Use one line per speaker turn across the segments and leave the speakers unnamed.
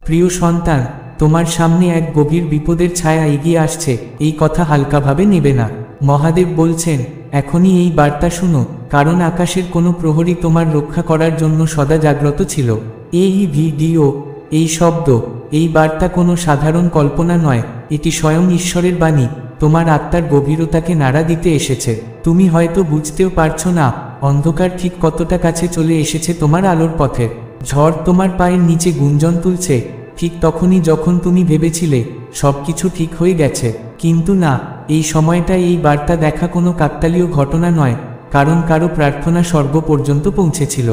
প্রিয় সন্তান, তোমার সামনে এক গভীর বিপদের ছায়া এগিয়ে আসছে, এই কথা হালকাভাবে নেবে না। মহাদেব বলছেন, এখনই এই বার্তা শুনো, কারণ আকাশের কোনো প্রহরী তোমার রক্ষা করার জন্য সদা জাগ্রত ছিল। এই ভিডিও, এই শব্দ, এই বার্তা কোনো সাধারণ কল্পনা নয়, এটি স্বয়ং ঈশ্বরের বাণী, তোমার আত্মার গভীরতাকে নাড়া দিতে এসেছে। তুমি হয়তো বুঝতেও পারছো না অন্ধকার ঠিক কতটা কাছে চলে এসেছে তোমার আলোর পথে। ঝড় তোমার পায়ের নিচে গুঞ্জন তুলছে, ঠিক তখনই যখন তুমি ভেবেছিলে সবকিছু ঠিক হয়ে গেছে। কিন্তু না, এই সময়টা এই বার্তা দেখা কোনো কাকতালীয় ঘটনা নয়, কারণ কারো প্রার্থনা স্বর্গ পর্যন্ত পৌঁছেছিল।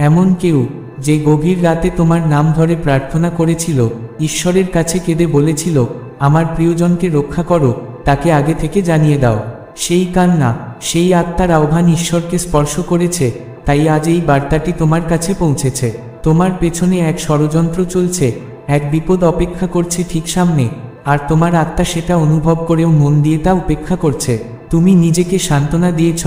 এমন কেউ যে গভীর রাতে তোমার নাম ধরে প্রার্থনা করেছিল, ঈশ্বরের কাছে কেঁদে বলেছিল, আমার প্রিয়জনকে রক্ষা করো, তাকে আগে থেকে জানিয়ে দাও। সেই কান্না, সেই আত্মার আহ্বান ঈশ্বরকে স্পর্শ করেছে, তাই আজ এই বার্তাটি তোমার কাছে পৌঁছেছে। তোমার পেছনে এক ষড়যন্ত্র চলছে, এক বিপদ অপেক্ষা করছে ঠিক সামনে, আর তোমার আত্মা সেটা অনুভব করেও মন দিয়ে তা উপেক্ষা করছে। তুমি নিজেকে সান্ত্বনা দিয়েছ,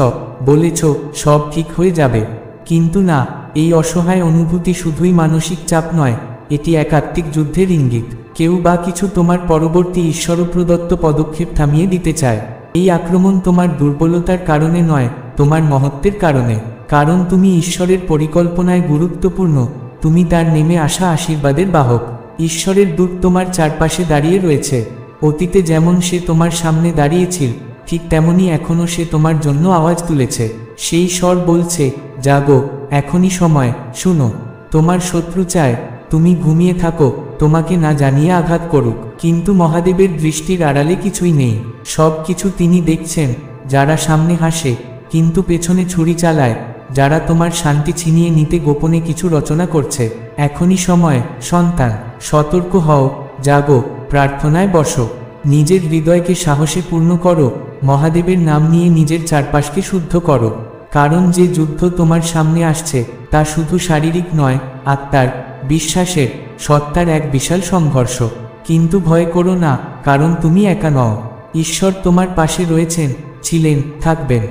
বলেছ সব ঠিক হয়ে যাবে, কিন্তু না, এই অসহায় অনুভূতি শুধুই মানসিক চাপ নয়, এটি এক আত্মিক যুদ্ধের ইঙ্গিত। কেউ বা কিছু তোমার পরবর্তী ঈশ্বরপ্রদত্ত পদক্ষেপ থামিয়ে দিতে চায়। এই আক্রমণ তোমার দুর্বলতার কারণে নয়, তোমার মহত্বের কারণে। কারণ তুমি ঈশ্বরের পরিকল্পনায় গুরুত্বপূর্ণ, তুমি তার নেমে আসা আশীর্বাদের বাহক। ঈশ্বরের দূত তোমার চারপাশে দাঁড়িয়ে রয়েছে। অতীতে যেমন সে তোমার সামনে দাঁড়িয়েছিল, ঠিক তেমনি এখনও সে তোমার জন্য আওয়াজ তুলেছে। সেই স্বর বলছে, জাগো, এখনই সময়, শুনো। তোমার শত্রু চায় তুমি ঘুমিয়ে থাকো, তোমাকে না জানিয়ে আঘাত করুক, কিন্তু মহাদেবের দৃষ্টির আড়ালে কিছুই নেই। সব কিছু তিনি দেখছেন, যারা সামনে হাসে কিন্তু পেছনে ছুরি চালায়, যারা তোমার শান্তি ছিনিয়ে নিতে গোপনে কিছু রচনা করছে। এখনই সময়, সন্তান, সতর্ক হও, জাগো, প্রার্থনায় বসো, নিজের হৃদয়কে সাহসে পূর্ণ করো, মহাদেবের নাম নিয়ে নিজের চারপাশকে শুদ্ধ করো। কারণ যে যুদ্ধ তোমার সামনে আসছে তা শুধু শারীরিক নয়, আত্মার, বিশ্বাসের, সত্তার এক বিশাল সংঘর্ষ। কিন্তু ভয় করো না, কারণ তুমি একা নও। ঈশ্বর তোমার পাশে রয়েছেন, ছিলেন, থাকবেন।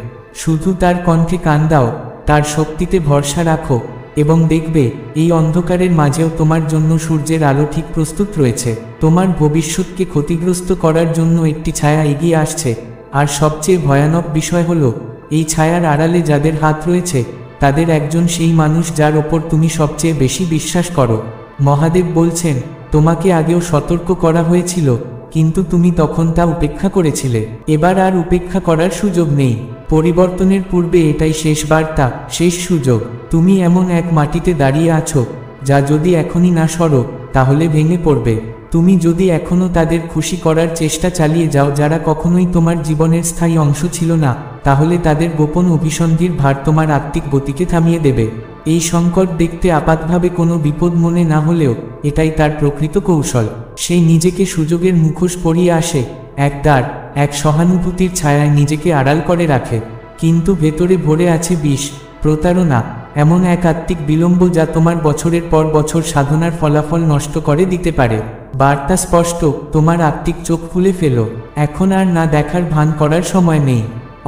শুধু তার কণ্ঠে কান দাও, তার শক্তিতে ভরসা রাখো, এবং দেখবে এই অন্ধকারের মাঝেও তোমার জন্য সূর্যের আলো ঠিক প্রস্তুত রয়েছে। তোমার ভবিষ্যৎকে ক্ষতিগ্রস্ত করার জন্য একটি ছায়া এগিয়ে আসছে, আর সবচেয়ে ভয়ানক বিষয় হলো, এই ছায়ার আড়ালে যাদের হাত রয়েছে তাদের একজন সেই মানুষ যার ওপর তুমি সবচেয়ে বেশি বিশ্বাস করো। মহাদেব বলছেন, তোমাকে আগেও সতর্ক করা হয়েছিল, কিন্তু তুমি তখন তা উপেক্ষা করেছিলে। এবার আর উপেক্ষা করার সুযোগ নেই। পরিবর্তনের পূর্বে এটাই শেষ বার্তা, শেষ সুযোগ। তুমি এমন এক মাটিতে দাঁড়িয়ে আছো যা যদি এখনই না সরো তাহলে ভেঙে পড়বে। তুমি যদি এখনও তাদের খুশি করার চেষ্টা চালিয়ে যাও যারা কখনোই তোমার জীবনের স্থায়ী অংশ ছিল না, তাহলে তাদের গোপন অভিসন্ধির ভার তোমার আত্মিক গতিকে থামিয়ে দেবে। এই সংকট দেখতে আপাতভাবে কোনো বিপদ মনে না হলেও এটাই তার প্রকৃত কৌশল। সে নিজেকে সুযোগের মুখোশ পরিয়ে আসে, এক দ্বার, এক সহানুভূতির ছায়ায় নিজেকে আড়াল করে রাখে, কিন্তু ভেতরে ভরে আছে বিষ, প্রতারণা, এমন এক আত্মিক বিলম্ব যা তোমার বছরের পর বছর সাধনার ফলাফল নষ্ট করে দিতে পারে। বার্তা স্পষ্ট, তোমার আত্মিক চোখ খুলে ফেলো, এখন আর না দেখার ভান করার সময় নেই।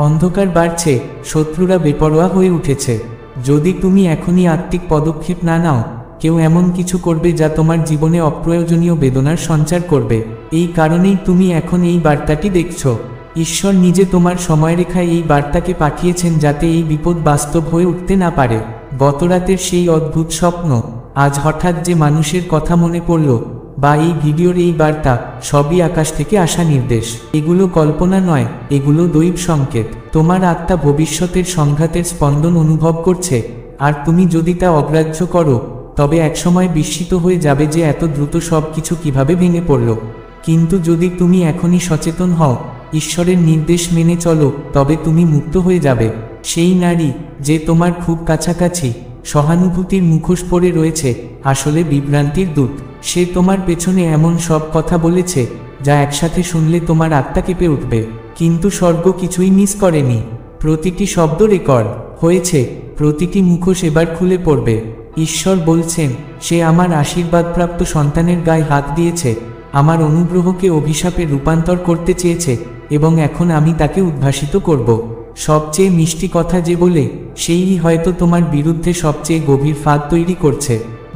অন্ধকার বাড়ছে, শত্রুরা বেপরোয়া হয়ে উঠেছে। যদি তুমি এখনই আত্মিক পদক্ষেপ না নাও, কেউ এমন কিছু করবে যা তোমার জীবনে অপ্রয়োজনীয় বেদনার সঞ্চার করবে। এই কারণেই তুমি এখন এই বার্তাটি দেখছ। ঈশ্বর নিজে তোমার সময়রেখায় এই বার্তাকে পাঠিয়েছেন যাতে এই বিপদ বাস্তব হয়ে উঠতে না পারে। গতরাতের সেই অদ্ভুত স্বপ্ন, আজ হঠাৎ যে মানুষের কথা মনে পড়ল, বা এই ভিডিওর এই বার্তা, সবই আকাশ থেকে আসা নির্দেশ। এগুলো কল্পনা নয়, এগুলো দৈব সংকেত। তোমার আত্মা ভবিষ্যতের সংঘাতের স্পন্দন অনুভব করছে, আর তুমি যদি তা অগ্রাহ্য করো তবে একসময় বিস্মিত হয়ে যাবে যে এত দ্রুত সব কিছু কীভাবে ভেঙে পড়ল। কিন্তু যদি তুমি এখনই সচেতন হও, ঈশ্বরের নির্দেশ মেনে চলো, তবে তুমি মুক্ত হয়ে যাবে। সেই নারী যে তোমার খুব কাছাকাছি, সহানুভূতির মুখোশ পরে রয়েছে, আসলে বিভ্রান্তির দূত। সে তোমার পেছনে এমন সব কথা বলেছে যা একসাথে শুনলে তোমার আত্মা কেঁপে উঠবে, কিন্তু স্বর্গ কিছুই মিস করেনি। প্রতিটি শব্দ রেকর্ড হয়েছে, প্রতিটি মুখোশ এবার খুলে পড়বে। ঈশ্বর বলছেন, সে আমার আশীর্বাদপ্রাপ্ত সন্তানের গায়ে হাত দিয়েছে, আমার অনুগ্রহকে অভিশাপে রূপান্তর করতে চেয়েছে, এবং এখন আমি তাকে উদ্ভাসিত করব। সবচেয়ে মিষ্টি কথা যে বলে, সেই হয়তো তোমার বিরুদ্ধে সবচেয়ে গভীর ফাঁদ তৈরি করছে।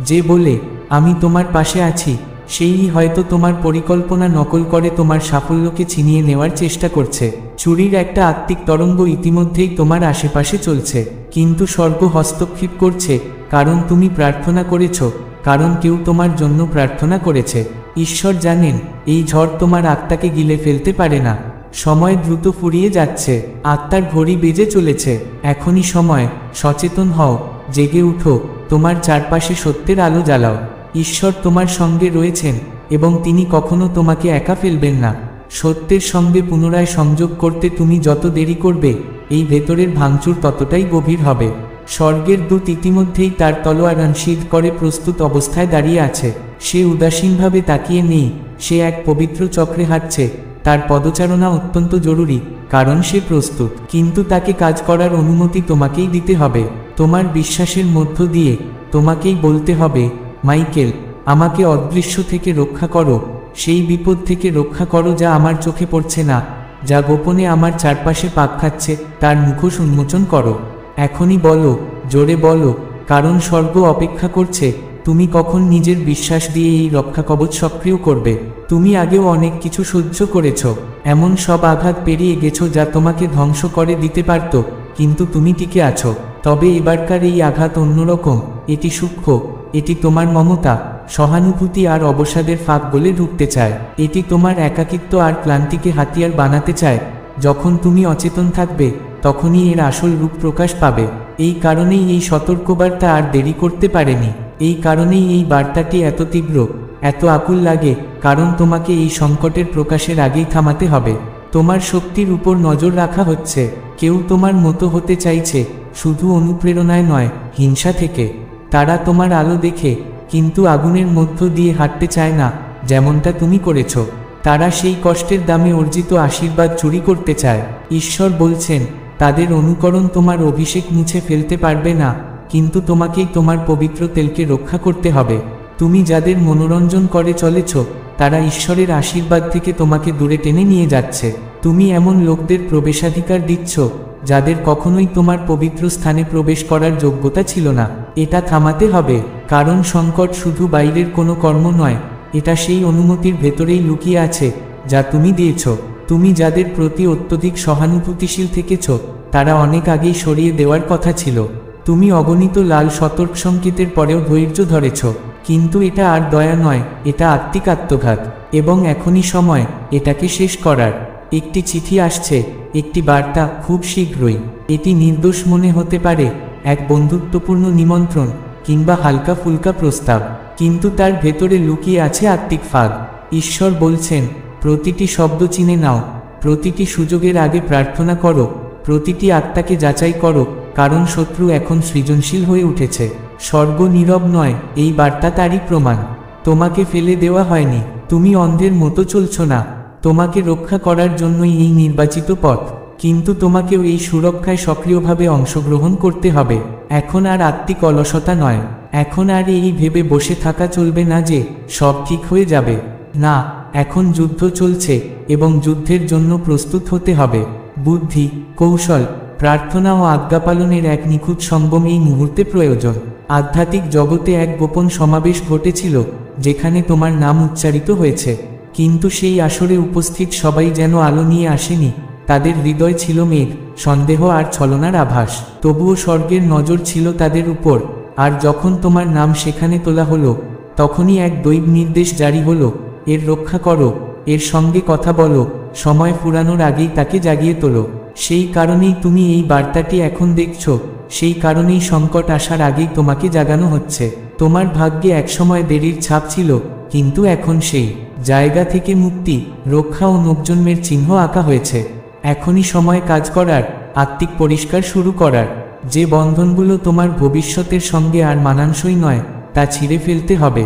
যে বলে, আমি তোমার পাশে আছি, সেই হয়তো তোমার পরিকল্পনা নকল করে তোমার সাফল্যকে ছিনিয়ে নেওয়ার চেষ্টা করছে। চুরির একটা আত্মিক তরঙ্গ ইতিমধ্যেই তোমার আশেপাশে চলছে, কিন্তু স্বর্গ হস্তক্ষেপ করছে, কারণ তুমি প্রার্থনা করেছ, কারণ কেউ তোমার জন্য প্রার্থনা করেছে। ঈশ্বর জানেন এই ঝড় তোমার আত্মাকে গিলে ফেলতে পারে না। সময় দ্রুত ফুরিয়ে যাচ্ছে, আত্মার ঘড়ি বেজে চলেছে। এখনই সময়, সচেতন হও, জেগে উঠো, তোমার চারপাশে সত্যের আলো জ্বালাও। ঈশ্বর তোমার সঙ্গে রয়েছেন এবং তিনি কখনো তোমাকে একা ফেলবেন না। সত্যের সঙ্গে পুনরায় সংযোগ করতে তুমি যত দেরি করবে, এই ভেতরের ভাঙচুর ততটাই গভীর হবে। স্বর্গের দূত ইতিমধ্যেই তার তলোয়ার আনশিদ করে প্রস্তুত অবস্থায় দাঁড়িয়ে আছে। সে উদাসীনভাবে তাকিয়ে নেই, সে এক পবিত্র চক্রে হাঁটছে। তার পদচারণা অত্যন্ত জরুরি, কারণ সে প্রস্তুত, কিন্তু তাকে কাজ করার অনুমতি তোমাকেই দিতে হবে। তোমার বিশ্বাসের মধ্য দিয়ে তোমাকেই বলতে হবে, মাইকেল, আমাকে অদৃশ্য থেকে রক্ষা করো, সেই বিপদ থেকে রক্ষা করো যা আমার চোখে পড়ছে না, যা গোপনে আমার চারপাশে পাক খাচ্ছে, তার মুখোশ উন্মোচন করো। এখনই বলো, জোরে বলো, কারণ স্বর্গ অপেক্ষা করছে তুমি কখন নিজের বিশ্বাস দিয়ে এই রক্ষা কবচ সক্রিয় করবে। তুমি আগেও অনেক কিছু সহ্য করেছ, এমন সব আঘাত পেরিয়ে গেছো যা তোমাকে ধ্বংস করে দিতে পারত, কিন্তু তুমি টিকে আছো। তবে এবারকার এই আঘাত অন্যরকম, এটি সূক্ষ্ম, এটি তোমার মমতা, সহানুভূতি আর অবসাদের ফাঁক বলে ঢুকতে চায়। এটি তোমার একাকিত্ব আর ক্লান্তিকে হাতিয়ার বানাতে চায়। যখন তুমি অচেতন থাকবে, তখনই এর আসল রূপ প্রকাশ পাবে। এই কারণেই এই সতর্কবার্তা আর দেরি করতে পারেনি। এই কারণেই এই বার্তাটি এত তীব্র, এত আকুল লাগে, কারণ তোমাকে এই সংকটের প্রকাশের আগেই থামাতে হবে। তোমার শক্তির উপর নজর রাখা হচ্ছে। কেউ তোমার মতো হতে চাইছে, শুধু অনুপ্রেরণায় নয়, হিংসা থেকে। তারা তোমার আলো দেখে, কিন্তু আগুনের মধ্য দিয়ে হাঁটতে চায় না, যেমনটা তুমি করেছ। তারা সেই কষ্টের দামে অর্জিত আশীর্বাদ চুরি করতে চায়। ঈশ্বর বলছেন, তাদের অনুকরণ তোমার অভিষেক মুছে ফেলতে পারবে না, কিন্তু তোমাকেই তোমার পবিত্র তেলকে রক্ষা করতে হবে। তুমি যাদের মনোরঞ্জন করে চলেছ, তারা ঈশ্বরের আশীর্বাদ থেকে তোমাকে দূরে টেনে নিয়ে যাচ্ছে। তুমি এমন লোকদের প্রবেশাধিকার দিচ্ছ, যাদের কখনোই তোমার পবিত্র স্থানে প্রবেশ করার যোগ্যতা ছিল না। এটা থামাতে হবে, কারণ সংকট শুধু বাইরের কোনো কর্ম নয়, এটা সেই অনুমতির ভেতরেই লুকিয়ে আছে যা তুমি দিয়েছ। তুমি যাদের প্রতি অত্যধিক সহানুভূতিশীল থেকেছ, তারা অনেক আগেই সরিয়ে দেওয়ার কথা ছিল। তুমি অগণিত লাল সতর্ক সংকেতের পরেও ধৈর্য ধরেছ, কিন্তু এটা আর দয়া নয়, এটা আত্মিক আত্মঘাত। এবং এখনই সময় এটাকে শেষ করার। একটি চিঠি আসছে, একটি বার্তা, খুব শীঘ্রই। এটি নির্দোষ মনে হতে পারে, এক বন্ধুত্বপূর্ণ নিমন্ত্রণ কিংবা হালকা ফুলকা প্রস্তাব, কিন্তু তার ভেতরে লুকিয়ে আছে আত্মিক ফাঁদ। ঈশ্বর বলছেন, প্রতিটি শব্দ চিনে নাও, প্রতিটি সুযোগের আগে প্রার্থনা করো, প্রতিটি আত্মাকে যাচাই করো, কারণ শত্রু এখন সৃজনশীল হয়ে উঠেছে। স্বর্গ নীরব নয়, এই বার্তা তারই প্রমাণ। তোমাকে ফেলে দেওয়া হয়নি, তুমি অন্ধের মতো চলছ না। তোমাকে রক্ষা করার জন্যই এই নির্বাচিত পথ, কিন্তু তোমাকেও এই সুরক্ষায় সক্রিয়ভাবে অংশগ্রহণ করতে হবে। এখন আর আত্মিক অলসতা নয়, এখন আর এই ভেবে বসে থাকা চলবে না যে সব ঠিক হয়ে যাবে। না, এখন যুদ্ধ চলছে এবং যুদ্ধের জন্য প্রস্তুত হতে হবে। বুদ্ধি, কৌশল, প্রার্থনা ও আজ্ঞা পালনের এক নিখুঁত সঙ্গম এই মুহূর্তে প্রয়োজন। আধ্যাত্মিক জগতে এক গোপন সমাবেশ ঘটেছিল, যেখানে তোমার নাম উচ্চারিত হয়েছে, কিন্তু সেই আসরে উপস্থিত সবাই যেন আলো নিয়ে আসেনি। তাদের হৃদয় ছিল মেঘ, সন্দেহ আর ছলনার আভাস। তবুও স্বর্গের নজর ছিল তাদের উপর, আর যখন তোমার নাম সেখানে তোলা হলো, তখনই এক দৈব নির্দেশ জারি হলো, এর রক্ষা করো, এর সঙ্গে কথা বলো, সময় ফুরানোর আগেই তাকে জাগিয়ে তোলো। সেই কারণেই তুমি এই বার্তাটি এখন দেখছো, সেই কারণেই সংকট আসার আগেই তোমাকে জাগানো হচ্ছে। তোমার ভাগ্যে একসময় দেরির ছাপ ছিল, কিন্তু এখন সেই জায়গা থেকে মুক্তি, রক্ষা ও নবজন্মের চিহ্ন আঁকা হয়েছে। এখনই সময় কাজ করার, আত্মিক পরিষ্কার শুরু করার। যে বন্ধনগুলো তোমার ভবিষ্যতের সঙ্গে আর মানানসই নয়, তা ছিঁড়ে ফেলতে হবে।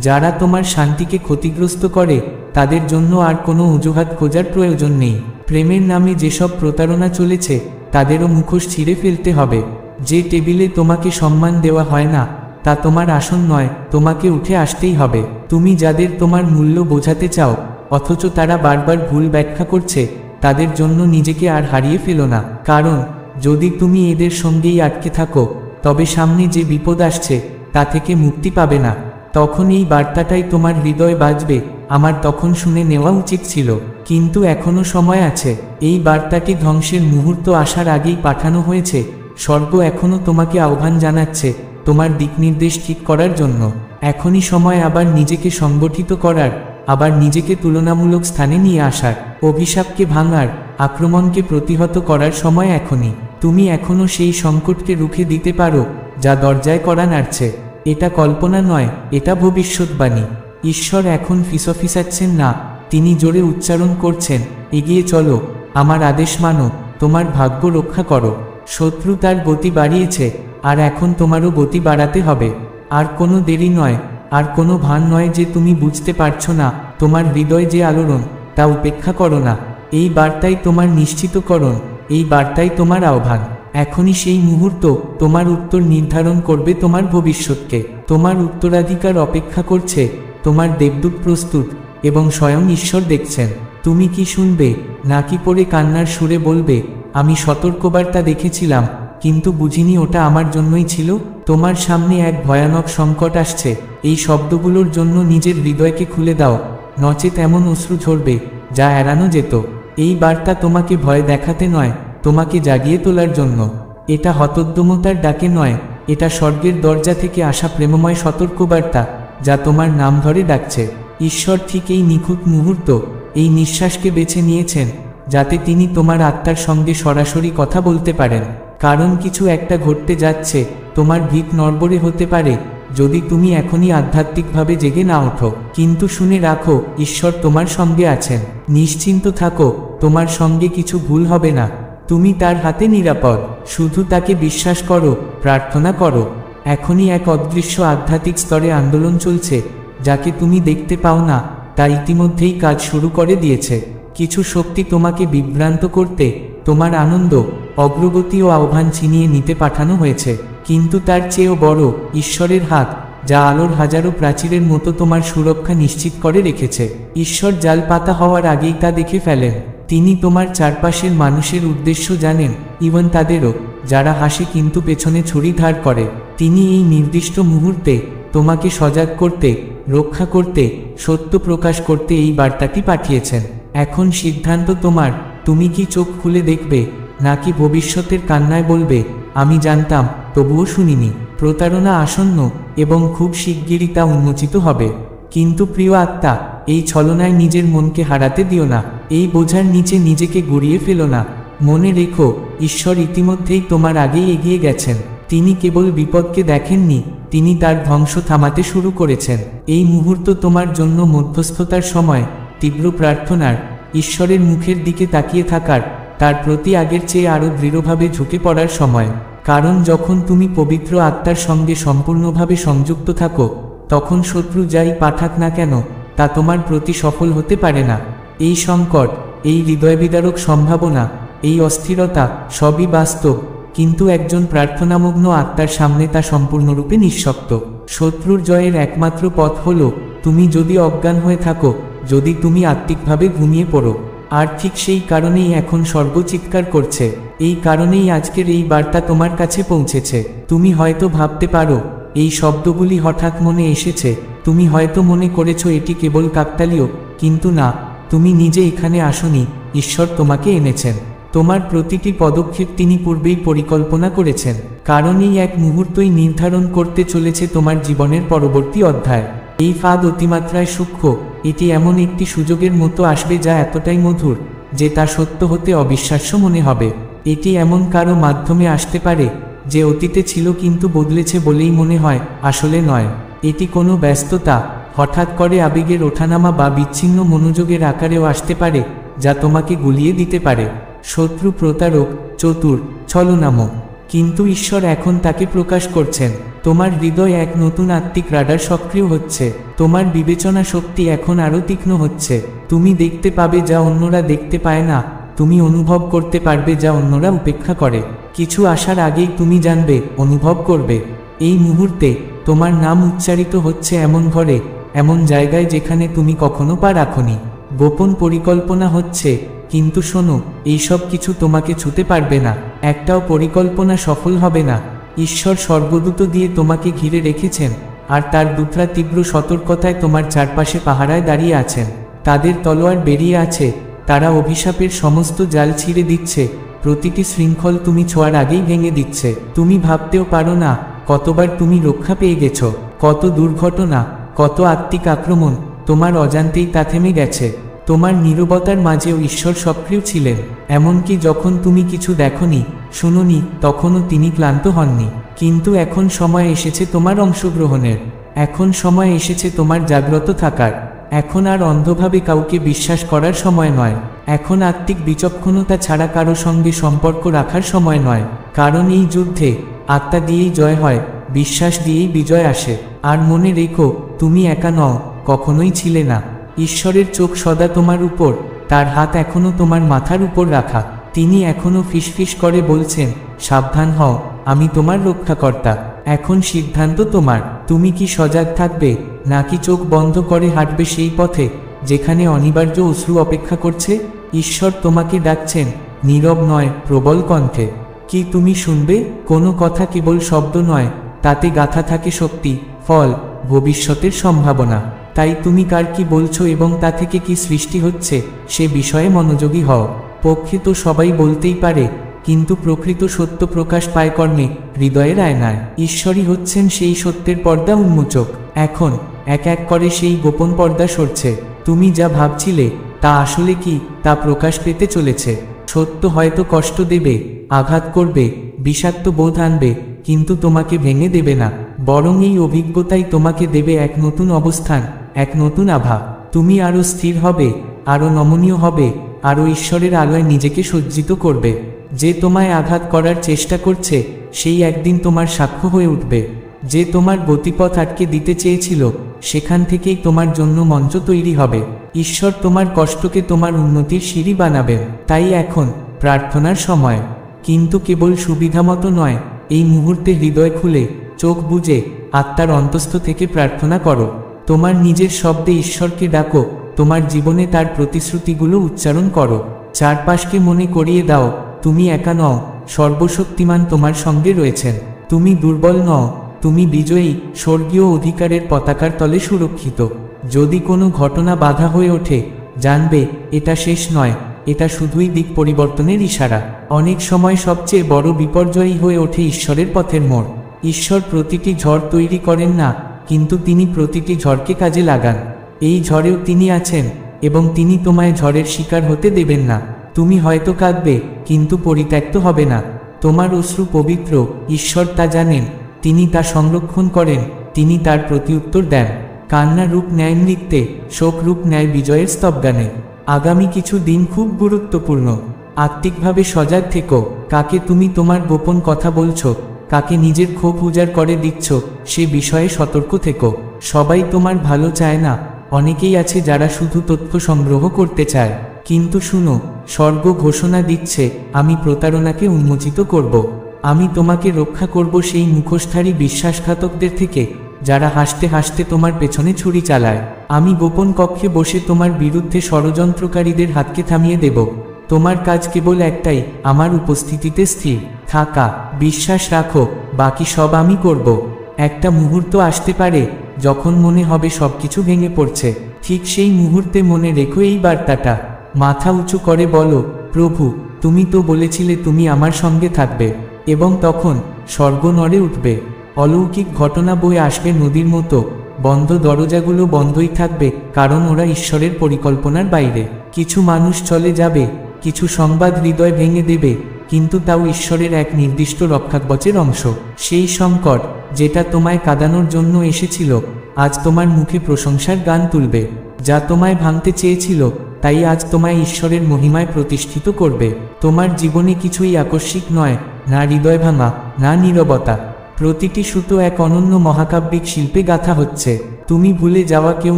যারা তোমার শান্তিকে ক্ষতিগ্রস্ত করে, তাদের জন্য আর কোনো অজুহাত খোঁজার প্রয়োজন নেই। প্রেমের নামে যেসব প্রতারণা চলেছে, তাদেরও মুখোশ ছিঁড়ে ফেলতে হবে। যে টেবিলে তোমাকে সম্মান দেওয়া হয় না, তা তোমার আসন নয়, তোমাকে উঠে আসতেই হবে। তুমি যাদের তোমার মূল্য বোঝাতে চাও, অথচ তারা বারবার ভুল ব্যাখ্যা করছে, তাদের জন্য নিজেকে আর হারিয়ে ফেলো না। কারণ যদি তুমি এদের সঙ্গেই আটকে থাকো, তবে সামনে যে বিপদ আসছে তা থেকে মুক্তি পাবে না। তখন এই বার্তাটাই তোমার হৃদয়ে বাজবে, আমার তখন শুনে নেওয়া উচিত ছিল, কিন্তু এখনো সময় আছে। এই বার্তাটি ধ্বংসের মুহূর্ত আসার আগেই পাঠানো হয়েছে। স্বর্গ এখনো তোমাকে আহ্বান জানাচ্ছে তোমার দিকনির্দেশ ঠিক করার জন্য। এখনই সময় আবার নিজেকে সংগঠিত করার, আবার নিজেকে তুলনামূলক স্থানে নিয়ে আসার, অভিশাপকে ভাঙার, আক্রমণকে প্রতিহত করার সময় এখনই। তুমি এখনো সেই সংকটকে রুখে দিতে পারো যা দরজায় কড়া নাড়ছে। এটা কল্পনা নয়, এটা ভবিষ্যৎবাণী। ঈশ্বর এখন ফিসফিসাচ্ছেন না, তিনি জোরে উচ্চারণ করছেন, এগিয়ে চলো, আমার আদেশ মানো, তোমার ভাগ্য রক্ষা করো। শত্রু তার গতি বাড়িয়েছে, আর এখন তোমারও গতি বাড়াতে হবে। আর কোনো দেরি নয়, আর কোনো ভান নয় যে তুমি বুঝতে পারছো না। তোমার হৃদয় যে আলোড়ন, তা উপেক্ষা করো না। এই বার্তাই তোমার নিশ্চিতকরণ, এই বার্তাই তোমার আহ্বান। এখনই সেই মুহূর্ত, তোমার উত্তর নির্ধারণ করবে তোমার ভবিষ্যৎকে। তোমার উত্তরাধিকার অপেক্ষা করছে, তোমার দেবদূত প্রস্তুত, এবং স্বয়ং ঈশ্বর দেখছেন। তুমি কি শুনবে, নাকি পড়ে কান্নার সুরে বলবে, আমি সতর্কবার্তা দেখেছিলাম, কিন্তু বুঝিনি ওটা আমার জন্যই ছিল? তোমার সামনে এক ভয়ানক সংকট আসছে, এই শব্দগুলোর জন্য নিজের হৃদয়কে খুলে দাও, নচেত এমন অশ্রু ঝরবে যা এড়ানো যেত। এই বার্তা তোমাকে ভয় দেখাতে নয়, তোমাকে জাগিয়ে তোলার জন্য। এটা হতোদ্যমতার ডাকে নয়, এটা স্বর্গের দরজা থেকে আসা প্রেমময় সতর্কবার্তা যা তোমার নাম ধরে ডাকছে। ঈশ্বর ঠিক এই নিখুঁত মুহূর্ত, এই নিঃশ্বাসকে বেছে নিয়েছেন, যাতে তিনি তোমার আত্মার সঙ্গে সরাসরি কথা বলতে পারেন। কারণ কিছু একটা ঘটতে যাচ্ছে, তোমার ভিত নড়বড়ে হতে পারে যদি তুমি এখনই আধ্যাত্মিকভাবে জেগে না ওঠো। কিন্তু শুনে রাখো, ঈশ্বর তোমার সঙ্গে আছেন। নিশ্চিন্ত থাকো, তোমার সঙ্গে কিছু ভুল হবে না। তুমি তার হাতে নিরাপদ। শুধু তাকে বিশ্বাস করো, প্রার্থনা করো। এখনই এক অদৃশ্য আধ্যাত্মিক স্তরে আন্দোলন চলছে, যাকে তুমি দেখতে পাও না, তা ইতিমধ্যেই কাজ শুরু করে দিয়েছে। কিছু শক্তি তোমাকে বিভ্রান্ত করতে, তোমার আনন্দ, অগ্রগতি ও আহ্বান ছিনিয়ে নিতে পাঠানো হয়েছে। কিন্তু তার চেয়েও বড় ঈশ্বরের হাত, যা আলোর হাজারো প্রাচীরের মতো তোমার সুরক্ষা নিশ্চিত করে রেখেছে। ঈশ্বর জাল পাতা হওয়ার আগেই তা দেখে ফেলেন। তিনি তোমার চারপাশের মানুষের উদ্দেশ্য জানেন, ইভেন তাদেরও, যারা হাসে কিন্তু পেছনে ছুরি ধার করে। তিনি এই নির্দিষ্ট মুহূর্তে তোমাকে সজাগ করতে, রক্ষা করতে, সত্য প্রকাশ করতে এই বার্তাটি পাঠিয়েছেন। এখন সিদ্ধান্ত তোমার, তুমি কি চোখ খুলে দেখবে, নাকি ভবিষ্যতের কান্নায় বলবে, আমি জানতাম, তবুও শুনিনি। প্রতারণা আসন্ন, এবং খুব শিগগিরই তা উন্মোচিত হবে। কিন্তু প্রিয় আত্মা, এই ছলনায় নিজের মনকে হারাতে দিও না। এই বোঝার নিচে নিজেকে গড়িয়ে ফেলো না। মনে রেখো, ঈশ্বর ইতিমধ্যেই তোমার আগেই এগিয়ে গেছেন। তিনি কেবল বিপদকে দেখেননি, তিনি তার ধ্বংস থামাতে শুরু করেছেন। এই মুহূর্ত তোমার জন্য মধ্যস্থতার সময়, তীব্র প্রার্থনার, ঈশ্বরের মুখের দিকে তাকিয়ে থাকার, তার প্রতি আগের চেয়ে আরও দৃঢ়ভাবে ঝুঁকে পড়ার সময়। কারণ যখন তুমি পবিত্র আত্মার সঙ্গে সম্পূর্ণভাবে সংযুক্ত থাকো, তখন শত্রু যাই পাঠাক না কেন, তা তোমার প্রতি সফল হতে পারে না। এই সংকট, এই হৃদয়বিদারক সম্ভাবনা, এই অস্থিরতা, সবই বাস্তব, কিন্তু একজন প্রার্থনামগ্ন আত্মার সামনে তা সম্পূর্ণরূপে নিঃশব্দ। শত্রুর জয়ের একমাত্র পথ হল, তুমি যদি অজ্ঞান হয়ে থাকো, যদি তুমি আত্মিকভাবে ঘুমিয়ে পড়ো। আর ঠিক সেই কারণেই এখন স্বর্গ চিৎকার করছে। এই কারণেই আজকের এই বার্তা তোমার কাছে পৌঁছেছে। তুমি হয়তো ভাবতে পারো, এই শব্দগুলি হঠাৎ মনে এসেছে, তুমি হয়তো মনে করেছো এটি কেবল কাকতালীয়, কিন্তু না, তুমি নিজে এখানে আসোনি, ঈশ্বর তোমাকে এনেছেন। তোমার প্রতিটি পদক্ষেপ তিনি পূর্বেই পরিকল্পনা করেছেন, কারণ এই এক মুহূর্তই নির্ধারণ করতে চলেছে তোমার জীবনের পরবর্তী অধ্যায়। এই ফাঁদ অতিমাত্রায় সূক্ষ্ম, এটি এমন একটি সুযোগের মতো আসবে যা এতটাই মধুর যে তা সত্য হতে অবিশ্বাস্য মনে হবে। এটি এমন কারো মাধ্যমে আসতে পারে যে অতীতে ছিল কিন্তু বদলেছে বলেই মনে হয়, আসলে নয়। এটি কোনো ব্যস্ততা, হঠাৎ করে আবেগের ওঠানামা বা বিচ্ছিন্ন মনোযোগের আকারেও আসতে পারে, যা তোমাকে গুলিয়ে দিতে পারে। শত্রু প্রতারক, চতুর, ছলনামক, কিন্তু ঈশ্বর এখন তাকে প্রকাশ করছেন। তোমার হৃদয় এক নতুন আত্মিক রাডার সক্রিয় হচ্ছে। তোমার বিবেচনা শক্তি এখন আরও তীক্ষ্ণ হচ্ছে। তুমি দেখতে পাবে যা অন্যরা দেখতে পায় না, তুমি অনুভব করতে পারবে যা অন্যরা উপেক্ষা করে। কিছু আসার আগেই তুমি জানবে, অনুভব করবে। এই মুহূর্তে তোমার নাম উচ্চারিত হচ্ছে এমন ঘরে, এমন জায়গায় যেখানে তুমি কখনো পা রাখোনি। গোপন পরিকল্পনা হচ্ছে, কিন্তু শোনো, এইসব কিছু তোমাকে ছুতে পারবে না। একটাও পরিকল্পনা সফল হবে না। ঈশ্বর স্বর্গদূত দিয়ে তোমাকে ঘিরে রেখেছেন, আর তার দূতরা তীব্র সতর্কতায় তোমার চারপাশে পাহারায় দাঁড়িয়ে আছেন। তাদের তলোয়ার বেরিয়ে আছে, তারা অভিশাপের সমস্ত জাল ছিঁড়ে দিচ্ছে, প্রতিটি শৃঙ্খল তুমি ছোঁয়ার আগেই ভেঙে দিচ্ছে। তুমি ভাবতেও পারো না কতবার তুমি রক্ষা পেয়ে গেছো, কত দুর্ঘটনা, কত আত্মিক আক্রমণ, তোমার অজান্তেই তা থেমে গেছে। তোমার নীরবতার মাঝেও ঈশ্বর সক্রিয় ছিলেন, এমনকি যখন তুমি কিছু দেখনি, শুনোনি, তখনও তিনি ক্লান্ত হননি। কিন্তু এখন সময় এসেছে তোমার অংশগ্রহণের, এখন সময় এসেছে তোমার জাগ্রত থাকার। এখন আর অন্ধভাবে কাউকে বিশ্বাস করার সময় নয়, এখন আত্মিক বিচক্ষণতা ছাড়া কারো সঙ্গে সম্পর্ক রাখার সময় নয়। কারণ এই যুদ্ধে আত্মা দিয়েই জয় হয়, বিশ্বাস দিয়েই বিজয় আসে। আর মনে রেখো, তুমি একা নও, কখনোই ছিলে না। ঈশ্বরের চোখ সদা তোমার উপর, তার হাত এখনও তোমার মাথার উপর রাখা। তিনি এখনও ফিসফিস করে বলছেন, সাবধান হও, আমি তোমার রক্ষাকর্তা। এখন সিদ্ধান্ত তোমার, তুমি কি সজাগ থাকবে, নাকি চোখ বন্ধ করে হাঁটবে সেই পথে যেখানে অনিবার্য অশ্রু অপেক্ষা করছে? ঈশ্বর তোমাকে ডাকছেন, নীরব নয়, প্রবল কণ্ঠে। কি তুমি শুনবে? কোনো কথা কেবল শব্দ নয়, তাতে গাঁথা থাকে শক্তি, ফল, ভবিষ্যতের সম্ভাবনা। তাই তুমি কার কি বলছো এবং তা থেকে কি সৃষ্টি হচ্ছে সে বিষয়ে মনোযোগী হও। পক্ষে তো সবাই বলতেই পারে, কিন্তু প্রকৃত সত্য প্রকাশ পায় কর্মে, হৃদয়ের আয়নায়। ঈশ্বরই হচ্ছেন সেই সত্যের পর্দা উন্মোচক। এখন এক এক করে সেই গোপন পর্দা সরছে। তুমি যা ভাবছিলে তা আসলে কি, তা প্রকাশ পেতে চলেছে। সত্য হয়তো কষ্ট দেবে, আঘাত করবে, বিষাক্ত বোধ আনবে, কিন্তু তোমাকে ভেঙে দেবে না। বরং এই অভিজ্ঞতাই তোমাকে দেবে এক নতুন অবস্থান, এক নতুন আভা। তুমি আরও স্থির হবে, আরও নমনীয় হবে, আরও ঈশ্বরের আলোয় নিজেকে সজ্জিত করবে। যে তোমায় আঘাত করার চেষ্টা করছে সেই একদিন তোমার সাক্ষ্য হয়ে উঠবে। যে তোমার গতিপথ আটকে দিতে চেয়েছিল সেখান থেকেই তোমার জন্য মঞ্চ তৈরি হবে। ঈশ্বর তোমার কষ্টকে তোমার উন্নতির সিঁড়ি বানাবেন। তাই এখন প্রার্থনার সময়, কিন্তু কেবল সুবিধামতো নয়। এই মুহূর্তে হৃদয় খুলে, চোখ বুজে, আত্মার অন্তস্থ থেকে প্রার্থনা করো। তোমার নিজের শব্দে ঈশ্বরকে ডাকো, তোমার জীবনে তার প্রতিশ্রুতিগুলো উচ্চারণ করো। চারপাশকে মনে করিয়ে দাও, তুমি একা নও, সর্বশক্তিমান তোমার সঙ্গে রয়েছেন। তুমি দুর্বল নও, তুমি বিজয়ী, স্বর্গীয় অধিকারের পতাকার তলে সুরক্ষিত। যদি কোনো ঘটনা বাধা হয়ে ওঠে, জানবে এটা শেষ নয়, এটা শুধুই দিক পরিবর্তনের ইশারা। অনেক সময় সবচেয়ে বড় বিপর্যয়ই হয়ে ওঠে ঈশ্বরের পথের মোড়। ঈশ্বর প্রতিটি ঝড় তৈরি করেন না, কিন্তু তিনি প্রতিটি ঝড়কে কাজে লাগান। এই ঝড়েও তিনি আছেন, এবং তিনি তোমায় ঝড়ের শিকার হতে দেবেন না। তুমি হয়তো কাঁদবে, কিন্তু পরিত্যক্ত হবে না। তোমার অশ্রু পবিত্র, ঈশ্বর তা জানেন, তিনি তা সংরক্ষণ করেন, তিনি তার প্রতিউত্তর দেন। কান্না রূপ নেয় নৃত্যে, শোক রূপ নেয় বিজয়ের স্তবগানে। আগামী কিছু দিন খুব গুরুত্বপূর্ণ। আত্মিকভাবে সজাগ থেকো। কাকে তুমি তোমার গোপন কথা বলছো, কাকে নিজের ক্ষোভ উজাড় করে দিচ্ছ, সে বিষয়ে সতর্ক থেকো। সবাই তোমার ভালো চায় না, অনেকেই আছে যারা শুধু তথ্য সংগ্রহ করতে চায়। কিন্তু শুনো, স্বর্গ ঘোষণা দিচ্ছে, আমি প্রতারণাকে উন্মোচিত করব। আমি তোমাকে রক্ষা করব সেই মুখোশধারী বিশ্বাসঘাতকদের থেকে, যারা হাসতে হাসতে তোমার পেছনে ছুরি চালায়। আমি গোপন কক্ষে বসে তোমার বিরুদ্ধে ষড়যন্ত্রকারীদের হাতকে থামিয়ে দেব। তোমার কাজ কেবল একটাই, আমার উপস্থিতিতে স্থির থাকা। বিশ্বাস রাখো, বাকি সব আমি করব। একটা মুহূর্ত আসতে পারে যখন মনে হবে সবকিছু ভেঙে পড়ছে। ঠিক সেই মুহূর্তে মনে রেখো এই বার্তাটা। মাথা উঁচু করে বলো, প্রভু, তুমি তো বলেছিলে তুমি আমার সঙ্গে থাকবে। এবং তখন স্বর্গ নড়ে উঠবে। অলৌকিক ঘটনা বয়ে আসবে নদীর মতো। বন্ধ দরজাগুলো বন্ধই থাকবে, কারণ ওরা ঈশ্বরের পরিকল্পনার বাইরে। কিছু মানুষ চলে যাবে, কিছু সংবাদ হৃদয় ভেঙে দেবে, কিন্তু তাও ঈশ্বরের এক নির্দিষ্ট রক্ষাকবচের অংশ। সেই সংকট যেটা তোমায় কাঁদানোর জন্য এসেছিল, আজ তোমার মুখে প্রশংসার গান তুলবে। যা তোমায় ভাঙতে চেয়েছিল, তাই আজ তোমায় ঈশ্বরের মহিমায় প্রতিষ্ঠিত করবে। তোমার জীবনে কিছুই আকস্মিক নয়, না হৃদয় ভাঙা, না নীরবতা। প্রতিটি সুতো এক অনন্য মহাকাব্যিক শিল্পে গাঁথা হচ্ছে। তুমি ভুলে যাওয়া কেউ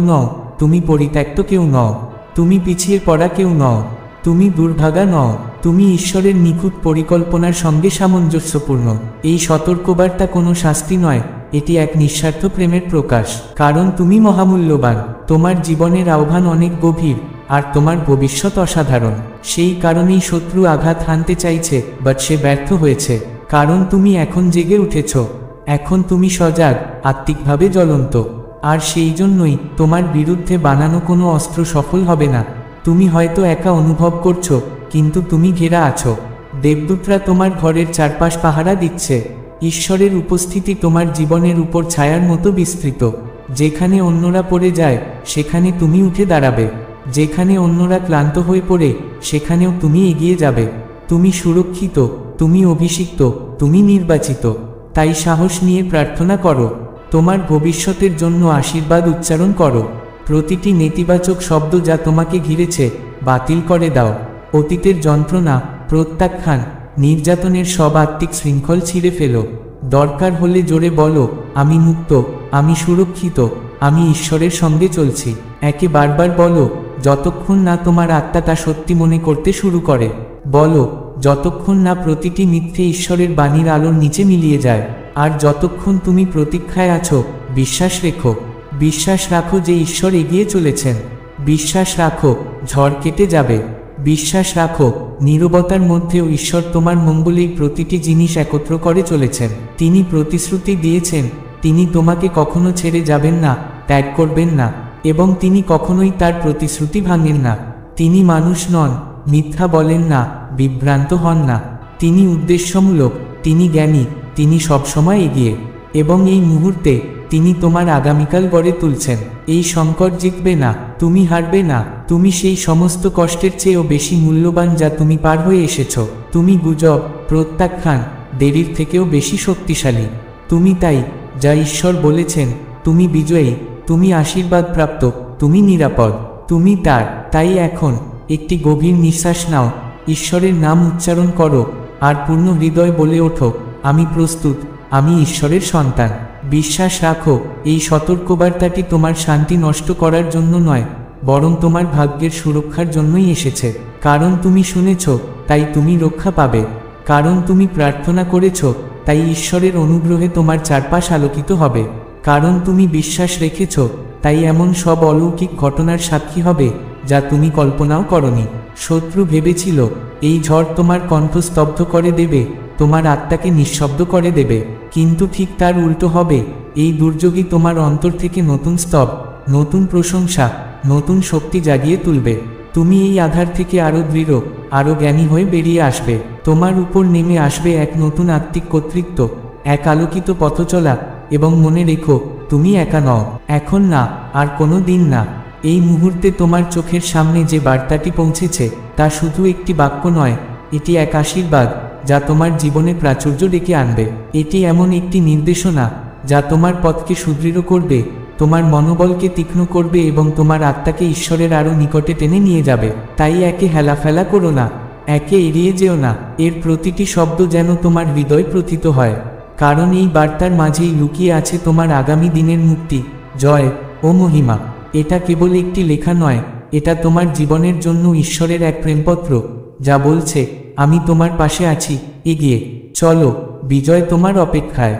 নও, তুমি পরিত্যক্ত কেউ নও, তুমি পিছিয়ে পড়া কেউ নও, তুমি দুর্ভাগা নও, তুমি ঈশ্বরের নিখুঁত পরিকল্পনার সঙ্গে সামঞ্জস্যপূর্ণ। এই সতর্কবার্তা কোনো শাস্তি নয়, এটি এক নিঃস্বার্থ প্রেমের প্রকাশ। কারণ তুমি মহামূল্যবান, তোমার জীবনের আহ্বান অনেক গভীর, আর তোমার ভবিষ্যৎ অসাধারণ। সেই কারণেই শত্রু আঘাত হানতে চাইছে, বাট সে ব্যর্থ হয়েছে। কারণ তুমি এখন জেগে উঠেছ, এখন তুমি সজাগ, আত্মিকভাবে জ্বলন্ত। আর সেই জন্যই তোমার বিরুদ্ধে বানানো কোনো অস্ত্র সফল হবে না। তুমি হয়তো একা অনুভব করছো, কিন্তু তুমি ঘেরা আছো। দেবদূতরা তোমার ঘরের চারপাশ পাহারা দিচ্ছে। ঈশ্বরের উপস্থিতি তোমার জীবনের উপর ছায়ার মতো বিস্তৃত। যেখানে অন্যরা পড়ে যায়, সেখানে তুমি উঠে দাঁড়াবে। যেখানে অন্যরা ক্লান্ত হয়ে পড়ে, সেখানেও তুমি এগিয়ে যাবে। তুমি সুরক্ষিত, তুমি অভিষিক্ত, তুমি নির্বাচিত। তাই সাহস নিয়ে প্রার্থনা করো। তোমার ভবিষ্যতের জন্য আশীর্বাদ উচ্চারণ করো। প্রতিটি নেতিবাচক শব্দ যা তোমাকে ঘিরেছে, বাতিল করে দাও। অতীতের যন্ত্রণা, প্রত্যাখ্যান, নির্যাতনের সব আত্মিক শৃঙ্খল ছিঁড়ে ফেলো। দরকার হলে জোরে বলো, আমি মুক্ত, আমি সুরক্ষিত, আমি ঈশ্বরের সঙ্গে চলছি। একে বারবার বলো, যতক্ষণ না তোমার আত্মা তা সত্যি মনে করতে শুরু করে। বলো, যতক্ষণ না প্রতিটি মিথ্যে ঈশ্বরের বাণীর আলোর নিচে মিলিয়ে যায়। আর যতক্ষণ তুমি প্রতীক্ষায় আছো, বিশ্বাস রেখো। বিশ্বাস রাখো যে ঈশ্বর এগিয়ে চলেছেন। বিশ্বাস রাখো, ঝড় কেটে যাবে। বিশ্বাস রাখো, নীরবতার মধ্যেও ঈশ্বর তোমার মঙ্গলেই প্রতিটি জিনিস একত্র করে চলেছেন। তিনি প্রতিশ্রুতি দিয়েছেন, তিনি তোমাকে কখনো ছেড়ে যাবেন না, ত্যাগ করবেন না, এবং তিনি কখনোই তার প্রতিশ্রুতি ভাঙেন না। তিনি মানুষ নন, মিথ্যা বলেন না, বিভ্রান্ত হন না। তিনি উদ্দেশ্যমূলক, তিনি জ্ঞানী, তিনি সবসময় এগিয়ে। এবং এই মুহূর্তে তিনি তোমার আগামীকাল গড়ে তুলছেন। এই সংকট জিতবে না, তুমি হারবে না। তুমি সেই সমস্ত কষ্টের চেয়েও বেশি মূল্যবান যা তুমি পার হয়ে এসেছ। তুমি গুজব, প্রত্যাখ্যান, দেরির থেকেও বেশি শক্তিশালী। তুমি তাই, যা ঈশ্বর বলেছেন। তুমি বিজয়ী, তুমি আশীর্বাদপ্রাপ্ত, তুমি নিরাপদ, তুমি তার। তাই এখন একটি গভীর নিঃশ্বাস নাও, ঈশ্বরের নাম উচ্চারণ করো, আর পূর্ণ হৃদয় বলে ওঠো, আমি প্রস্তুত, আমি ঈশ্বরের সন্তান। বিশ্বাস রাখো, এই সতর্কবার্তাটি তোমার শান্তি নষ্ট করার জন্য নয়, বরং তোমার ভাগ্যের সুরক্ষার জন্যই এসেছে। কারণ তুমি শুনেছ, তাই তুমি রক্ষা পাবে। কারণ তুমি প্রার্থনা করেছ, তাই ঈশ্বরের অনুগ্রহে তোমার চারপাশ আলোকিত হবে। কারণ তুমি বিশ্বাস রেখেছ, তাই এমন সব অলৌকিক ঘটনার সাক্ষী হবে যা তুমি কল্পনাও করনি। শত্রু ভেবেছিল এই ঝড় তোমার কণ্ঠ স্তব্ধ করে দেবে, তোমার আত্মাকে নিঃশব্দ করে দেবে, কিন্তু ঠিক তার উল্টো হবে। এই দুর্যোগই তোমার অন্তর থেকে নতুন স্তব, নতুন প্রশংসা, নতুন শক্তি জাগিয়ে তুলবে। তুমি এই আধার থেকে আরও দৃঢ়, আরও জ্ঞানী হয়ে বেরিয়ে আসবে। তোমার উপর নেমে আসবে এক নতুন আত্মিক কর্তৃত্ব, এক আলোকিত পথচলা। এবং মনে রেখো, তুমি একা নও, এখন না, আর কোনো দিন না। এই মুহূর্তে তোমার চোখের সামনে যে বার্তাটি পৌঁছেছে, তা শুধু একটি বাক্য নয়, এটি এক আশীর্বাদ যা তোমার জীবনে প্রাচুর্য ডেকে আনবে। এটি এমন একটি নির্দেশনা যা তোমার পথকে সুদৃঢ় করবে, তোমার মনোবলকে তীক্ষ্ণ করবে এবং তোমার আত্মাকে ঈশ্বরের আরও নিকটে টেনে নিয়ে যাবে। তাই একে হেলাফেলা করো না, একে এড়িয়ে যেও না। এর প্রতিটি শব্দ যেন তোমার হৃদয় প্রথিত হয়, কারণ এই বার্তার মাঝেই লুকিয়ে আছে তোমার আগামী দিনের মুক্তি, জয় ও মহিমা। এটা কেবল একটি লেখা নয়, এটা তোমার জীবনের জন্য ঈশ্বরের এক প্রেমপত্র যা বলছে, আমি তোমার পাশে আছি, এগিয়ে চলো, বিজয় তোমার অপেক্ষায়।